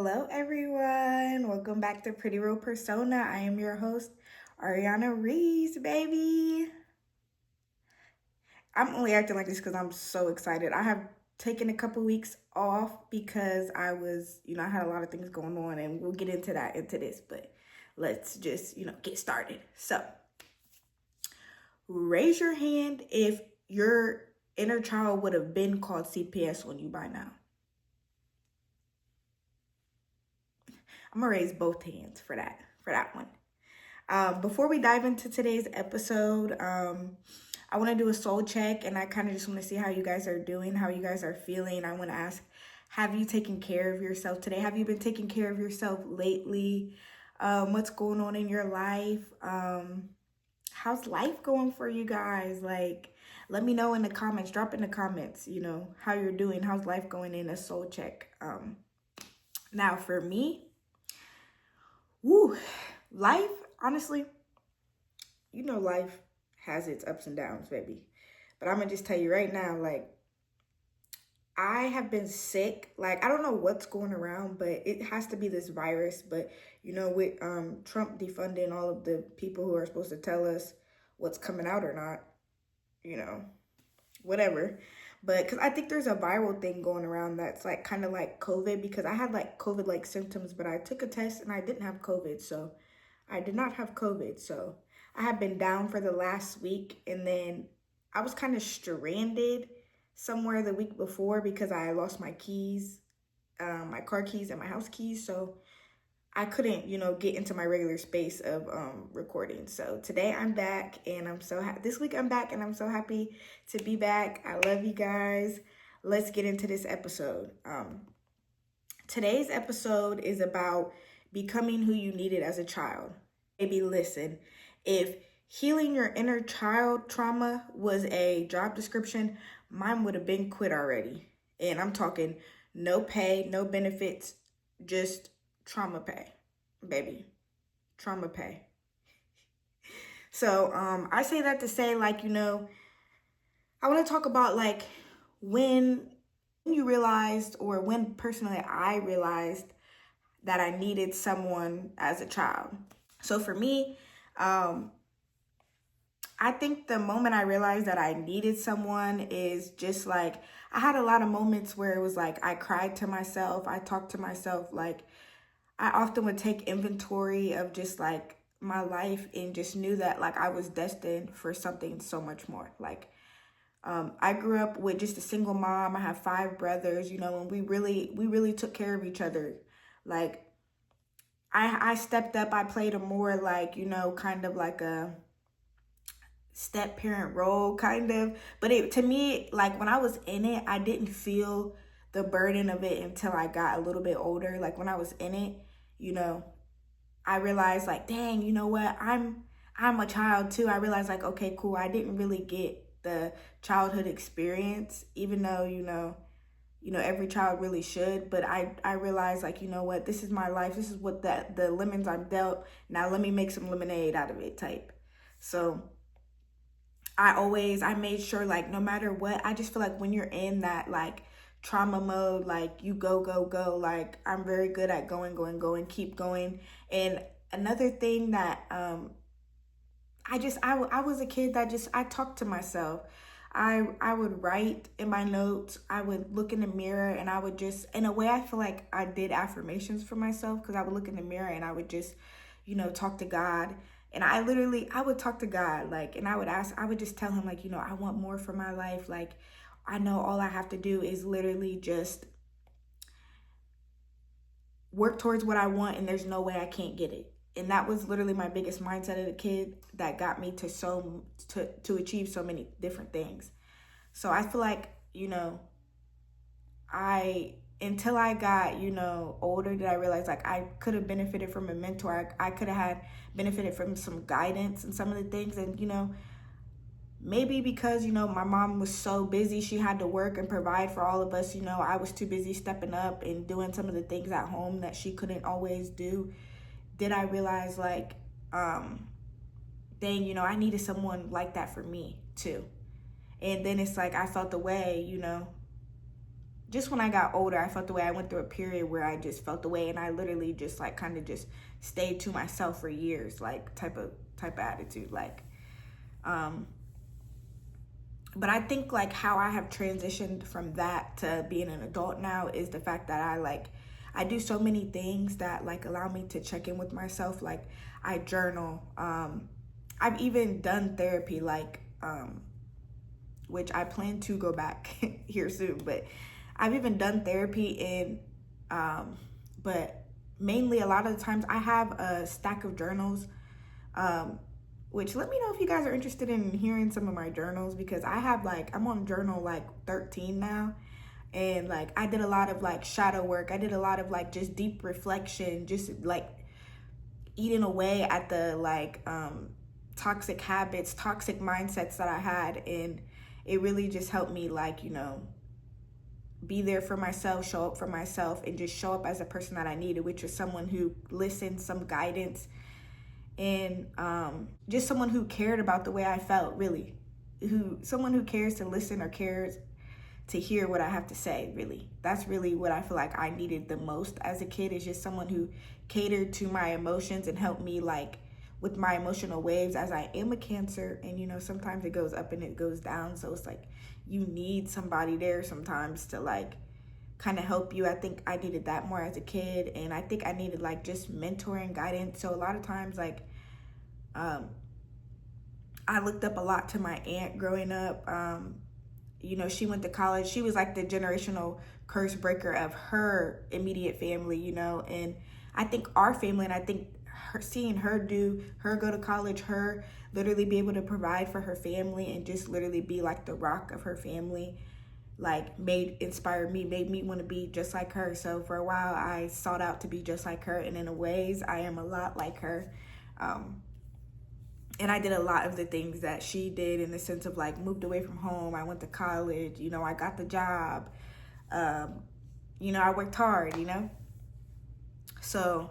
Hello, everyone. Welcome back to Pretty Real Persona. I am your host, Ariana Reese, baby. I'm only acting like this because I'm so excited. I have taken a couple weeks off because I had a lot of things going on, and we'll get into this, but let's just, get started. So, raise your hand if your inner child would have been called CPS on you by now. I'm gonna raise both hands for that one. Before we dive into today's episode, I want to do a soul check, and I kind of just want to see how you guys are doing, how you guys are feeling. I want to ask, have you taken care of yourself today? Have you been taking care of yourself lately? What's going on in your life? How's life going for you guys? Like, let me know in the comments. Drop in the comments, how you're doing. How's life going in a soul check? Now for me, life, honestly, life has its ups and downs, baby. But I'm gonna just tell you right now, like, I have been sick. Like, I don't know what's going around, but it has to be this virus. But, with Trump defunding all of the people who are supposed to tell us what's coming out or not, whatever. But because I think there's a viral thing going around that's like kind of like COVID, because I had like COVID like symptoms, but I took a test and I didn't have COVID. So I did not have COVID. So I have been down for the last week, and then I was kind of stranded somewhere the week before because I lost my keys, my car keys and my house keys. So I couldn't, get into my regular space of recording. So today I'm back, and I'm so happy. This week I'm back, and I'm so happy to be back. I love you guys. Let's get into this episode. Today's episode is about becoming who you needed as a child. Maybe listen, if healing your inner child trauma was a job description, mine would have been quit already. And I'm talking no pay, no benefits, just trauma pay, baby. Trauma pay. So I say that to say, like, I want to talk about like when you realized, or when personally I realized that I needed someone as a child. So for me, I think the moment I realized that I needed someone is just like, I had a lot of moments where it was like I cried to myself, I talked to myself. Like, I often would take inventory of just like my life, and just knew that like I was destined for something so much more. Like, I grew up with just a single mom. I have 5 brothers, and we really took care of each other. Like, I stepped up. I played a more like, kind of like a step parent role, kind of. But to me, like, when I was in it, I didn't feel the burden of it until I got a little bit older. Like, when I was in it, I realized like, dang, you know what? I'm a child too. I realized like, okay, cool. I didn't really get the childhood experience, even though, every child really should. But I realized like, you know what? This is my life. This is what the lemons I'm dealt. Now let me make some lemonade out of it type. So I made sure, like, no matter what, I just feel like when you're in that like trauma mode, like, you go, like, I'm very good at going, keep going. And another thing that I was a kid that just, I talked to myself. I would write in my notes. I would look in the mirror, and I would just, in a way, I feel like I did affirmations for myself, because I would look in the mirror and I would just, talk to God. And I would talk to God, like, and I would just tell him, like, I want more for my life. Like, I know all I have to do is literally just work towards what I want, and there's no way I can't get it. And that was literally my biggest mindset as a kid that got me to achieve so many different things. So I feel like, until I got, older, did I realize like I could have benefited from a mentor. I could have had benefited from some guidance and some of the things. And, maybe because, my mom was so busy, she had to work and provide for all of us. I was too busy stepping up and doing some of the things at home that she couldn't always do. Did I realize like, dang, I needed someone like that for me too. And then it's like, I felt the way, just when I got older, I felt the way. I went through a period where I just felt the way, and I literally just like kind of just stayed to myself for years, like type of attitude, like. But I think like how I have transitioned from that to being an adult now is the fact that I do so many things that like allow me to check in with myself. Like I journal. I've even done therapy, like which I plan to go back here soon, but I've even done therapy but mainly a lot of the times I have a stack of journals, which let me know if you guys are interested in hearing some of my journals, because I'm on journal like 13 now. And like I did a lot of like shadow work. I did a lot of like just deep reflection, just like eating away at the like toxic habits, toxic mindsets that I had. And it really just helped me like, be there for myself, show up for myself, and just show up as a person that I needed, which was someone who listened, some guidance, and just someone who cared about the way I felt, really. Someone who cares to listen or cares to hear what I have to say, really. That's really what I feel like I needed the most as a kid, is just someone who catered to my emotions and helped me like with my emotional waves, as I am a Cancer, and sometimes it goes up and it goes down. So it's like you need somebody there sometimes to like kind of help you. I think I needed that more as a kid, and I think I needed like just mentoring, guidance. So a lot of times like I looked up a lot to my aunt growing up. She went to college. She was like the generational curse breaker of her immediate family, and I think our family, and I think seeing her go to college, her literally be able to provide for her family and just literally be like the rock of her family, like inspired me, made me want to be just like her. So for a while I sought out to be just like her, and in a ways I am a lot like her. And I did a lot of the things that she did, in the sense of like moved away from home. I went to college, I got the job. I worked hard, So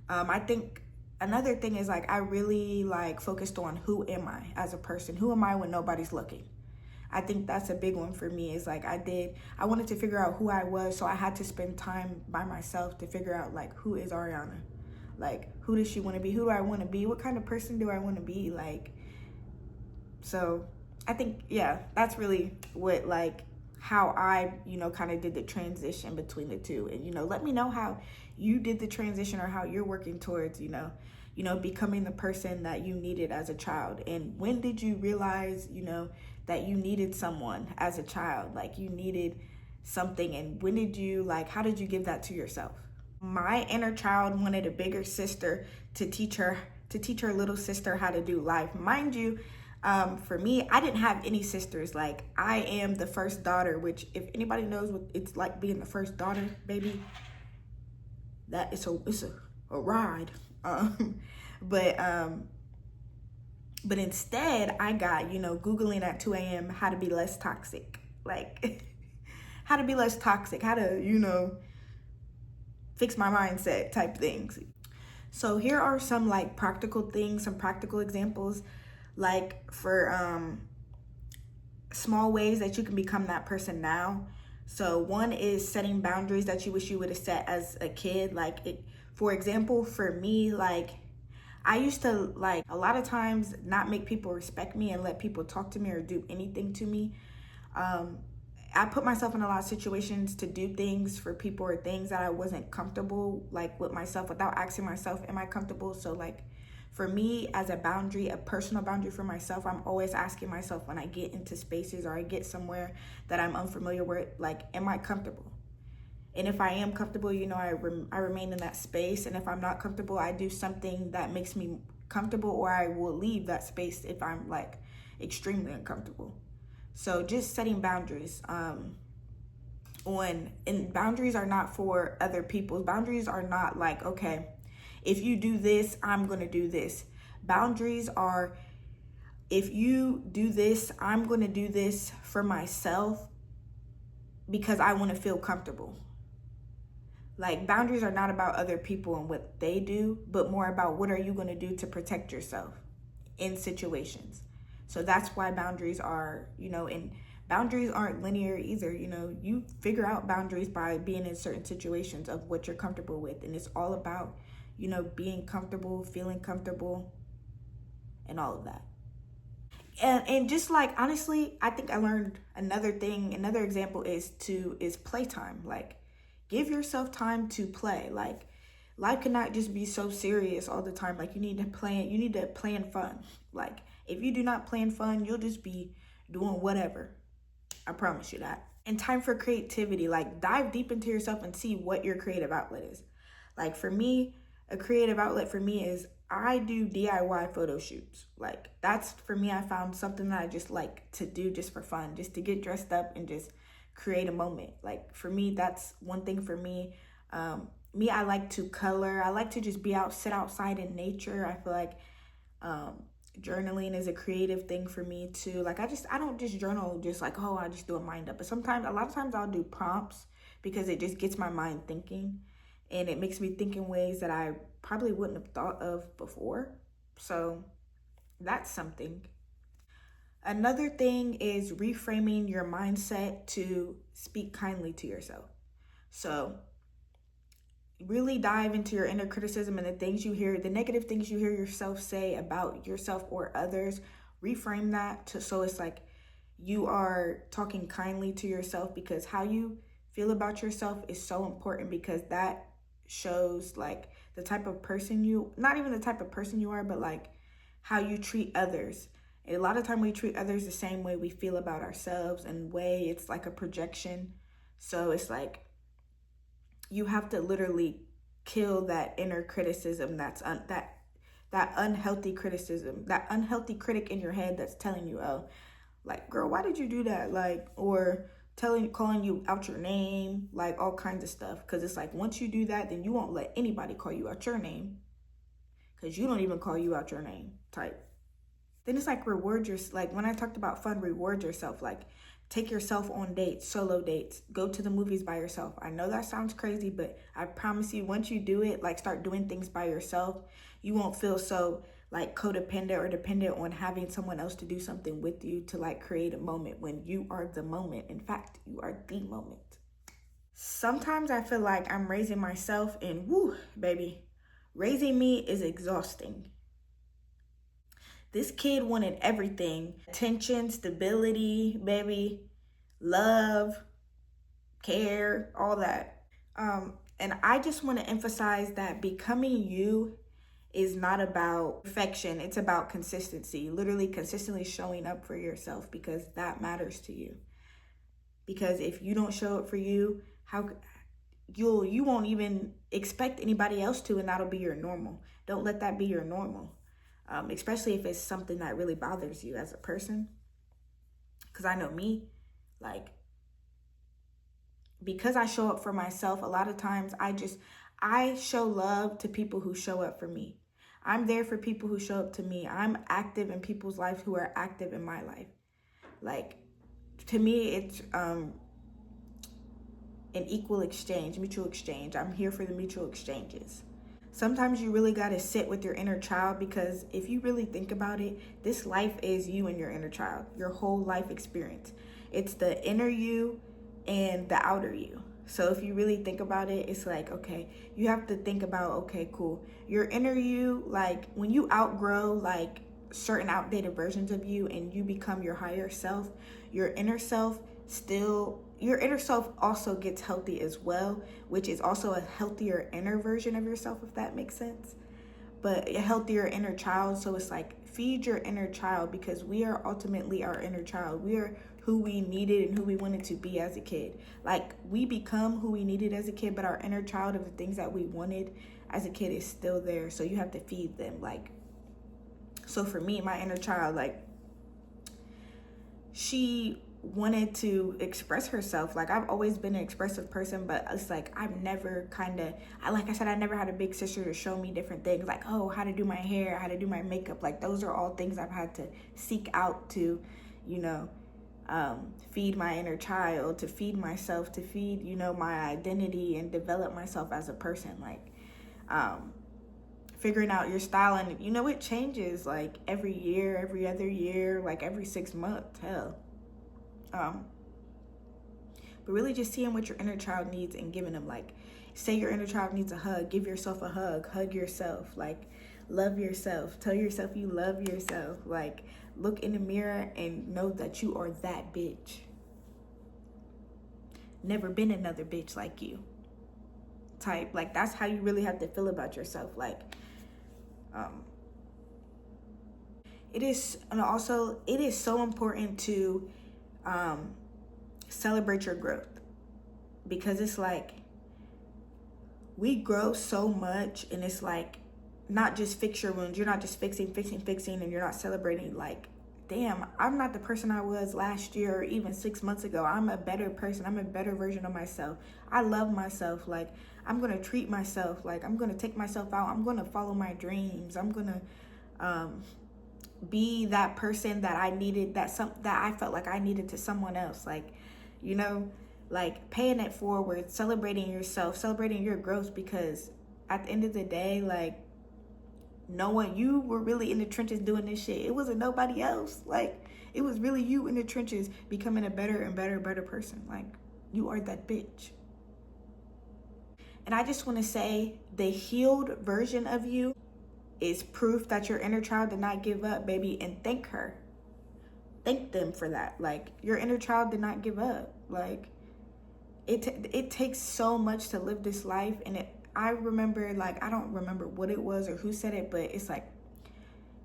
I think another thing is like I really like focused on who am I as a person? Who am I when nobody's looking? I think that's a big one for me, is like I wanted to figure out who I was, so I had to spend time by myself to figure out like, who is Ariana? Like, who does she want to be? Who do I want to be? What kind of person do I want to be? Like, so I think, yeah, that's really what, like, how I, kind of did the transition between the two. And, let me know how you did the transition, or how you're working towards, becoming the person that you needed as a child. And when did you realize, that you needed someone as a child? Like, you needed something. And when did you, like, how did you give that to yourself? My inner child wanted a bigger sister to teach her little sister how to do life. Mind you, for me, I didn't have any sisters. Like, I am the first daughter, which if anybody knows what it's like being the first daughter, baby, that it's a ride. But instead I got, Googling at 2 a.m. how to be less toxic, like how to be less toxic, how to, fix my mindset type things. So here are some like practical things, some practical examples, like for small ways that you can become that person now. So one is setting boundaries that you wish you would have set as a kid. Like, for example, for me, like I used to like a lot of times not make people respect me and let people talk to me or do anything to me. I put myself in a lot of situations to do things for people or things that I wasn't comfortable like with myself, without asking myself, am I comfortable? So like for me, as a boundary, a personal boundary for myself, I'm always asking myself when I get into spaces or I get somewhere that I'm unfamiliar with, like, am I comfortable? And if I am comfortable, I remain in that space. And if I'm not comfortable, I do something that makes me comfortable, or I will leave that space if I'm like extremely uncomfortable. So just setting boundaries and boundaries are not for other people. Boundaries are not like, okay, if you do this, I'm going to do this. Boundaries are, if you do this, I'm going to do this for myself because I want to feel comfortable. Like, boundaries are not about other people and what they do, but more about what are you going to do to protect yourself in situations. So that's why boundaries are, and boundaries aren't linear either. You figure out boundaries by being in certain situations of what you're comfortable with. And it's all about, being comfortable, feeling comfortable, and all of that. And just like, honestly, I think I learned another example is playtime. Like, give yourself time to play. Like, life cannot just be so serious all the time. Like, you need to plan fun. Like, if you do not plan fun, you'll just be doing whatever. I promise you that. And time for creativity. Like, dive deep into yourself and see what your creative outlet is. Like, for me, a creative outlet for me is I do DIY photo shoots. Like, that's for me, I found something that I just like to do just for fun, just to get dressed up and just create a moment. Like, for me, that's one thing for me. I like to color. I like to just sit outside in nature. I feel like journaling is a creative thing for me too. Like, I don't just journal just like, oh, I just do a mind up. But a lot of times I'll do prompts because it just gets my mind thinking, and it makes me think in ways that I probably wouldn't have thought of before. So that's something. Another thing is reframing your mindset to speak kindly to yourself. So really dive into your inner criticism and the negative things you hear yourself say about yourself or others. Reframe that so it's like you are talking kindly to yourself, because how you feel about yourself is so important, because that shows like the type of person not even the type of person you are, but like how you treat others. And a lot of time we treat others the same way we feel about ourselves, and it's like a projection. So it's like you have to literally kill that inner criticism, that unhealthy criticism, that unhealthy critic in your head that's telling you, oh, like, girl, why did you do that? Like, or calling you out your name, like all kinds of stuff. Because it's like, once you do that, then you won't let anybody call you out your name, because you don't even call you out your name type. Then it's like like when I talked about fun, reward yourself. Like, take yourself on dates, solo dates, go to the movies by yourself. I know that sounds crazy, but I promise you, once you do it, like start doing things by yourself, you won't feel so like codependent or dependent on having someone else to do something with you to like create a moment, when you are the moment. In fact, you are the moment. Sometimes I feel like I'm raising myself, and woo, baby, raising me is exhausting. This kid wanted everything: attention, stability, baby, love, care, all that. And I just want to emphasize that becoming you is not about perfection. It's about consistency, literally consistently showing up for yourself, because that matters to you. Because if you don't show up for you, you won't even expect anybody else to, and that'll be your normal. Don't let that be your normal. Especially if it's something that really bothers you as a person. Because I know me, like, because I show up for myself, a lot of times I show love to people who show up for me. I'm there for people who show up to me. I'm active in people's lives who are active in my life. Like, to me, it's an equal exchange, mutual exchange. I'm here for the mutual exchanges. Sometimes you really got to sit with your inner child, because if you really think about it, this life is you and your inner child, your whole life experience. It's the inner you and the outer you. So if you really think about it, it's like, okay, you have to think about, okay, cool. Your inner you, like when you outgrow like certain outdated versions of you and you become your higher self, your inner self also gets healthy as well, which is also a healthier inner version of yourself, if that makes sense. But a healthier inner child. So it's like, feed your inner child, because we are ultimately our inner child. We are who we needed and who we wanted to be as a kid. Like, we become who we needed as a kid, but our inner child of the things that we wanted as a kid is still there. So you have to feed them. Like, so for me, my inner child, like, she wanted to express herself. Like, I've always been an expressive person, but it's like I've never like I said, I never had a big sister to show me different things, like, oh, how to do my hair, how to do my makeup. Like, those are all things I've had to seek out to, feed my inner child, to feed myself, to feed, my identity and develop myself as a person. Like, figuring out your style, and it changes like every year, every other year, like every 6 months, hell. Um, but really just seeing what your inner child needs and giving them, like, say your inner child needs a hug, give yourself a hug yourself, like, love yourself, tell yourself you love yourself, like, look in the mirror and know that you are that bitch. Never been another bitch like you type. Like, that's how you really have to feel about yourself. Like, um it is, and also it is so important to um celebrate your growth, because it's like we grow so much, and it's like, not just fix your wounds, you're not just fixing and you're not celebrating, like, damn, I'm not the person I was last year or even 6 months ago. I'm a better person, I'm a better version of myself. I love myself. Like, I'm gonna treat myself, like, I'm gonna take myself out, I'm gonna follow my dreams, I'm gonna be that person that I needed, that I felt like I needed to someone else. Like, you know, like, paying it forward, celebrating yourself, celebrating your growth, because at the end of the day, like, no one, you were really in the trenches doing this shit. It wasn't nobody else. Like, it was really you in the trenches becoming a better and better person. Like, you are that bitch. And I just want to say, the healed version of you is proof that your inner child did not give up, baby, and thank her. Thank them for that. Like, your inner child did not give up. Like, it takes so much to live this life, and I remember, like, I don't remember what it was or who said it, but it's like,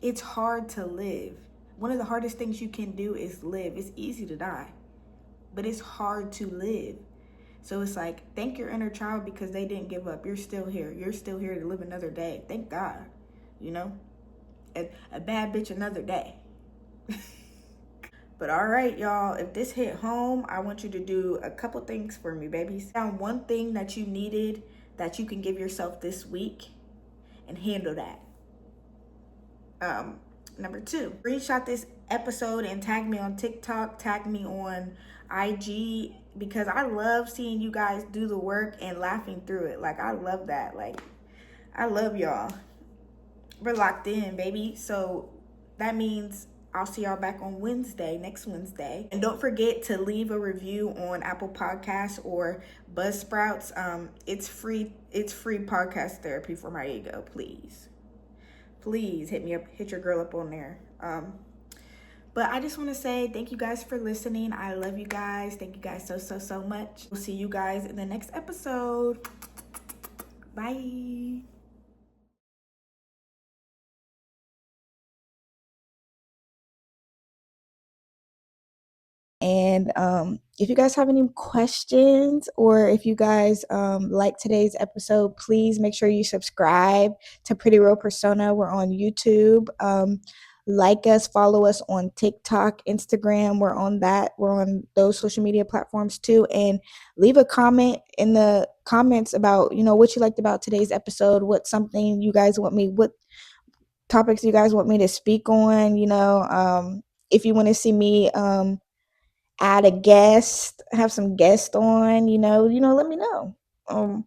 it's hard to live. One of the hardest things you can do is live. It's easy to die, but it's hard to live. So it's like, thank your inner child, because they didn't give up. You're still here. You're still here to live another day. Thank God. You know, a bad bitch another day. But all right, y'all, if this hit home, I want you to do a couple things for me, baby. Found one thing that you needed that you can give yourself this week, and handle that. Number two, screenshot this episode and tag me on TikTok, tag me on IG, because I love seeing you guys do the work and laughing through it. Like, I love that. Like, I love y'all. We're locked in, baby. So that means I'll see y'all back on Wednesday, next Wednesday. And don't forget to leave a review on Apple Podcasts or Buzzsprouts. It's free. It's free podcast therapy for my ego. Please hit me up, hit your girl up on there. But I just want to say thank you guys for listening. I love you guys. Thank you guys so much. We'll see you guys in the next episode. Bye. And if you guys have any questions, or if you guys like today's episode, please make sure you subscribe to Pretty Real Persona. We're on YouTube. Like us, follow us on TikTok, Instagram. We're on that. We're on those social media platforms too. And leave a comment in the comments about, what you liked about today's episode, what topics you guys want me to speak on. If you want to see me add a guest, have some guests on, let me know.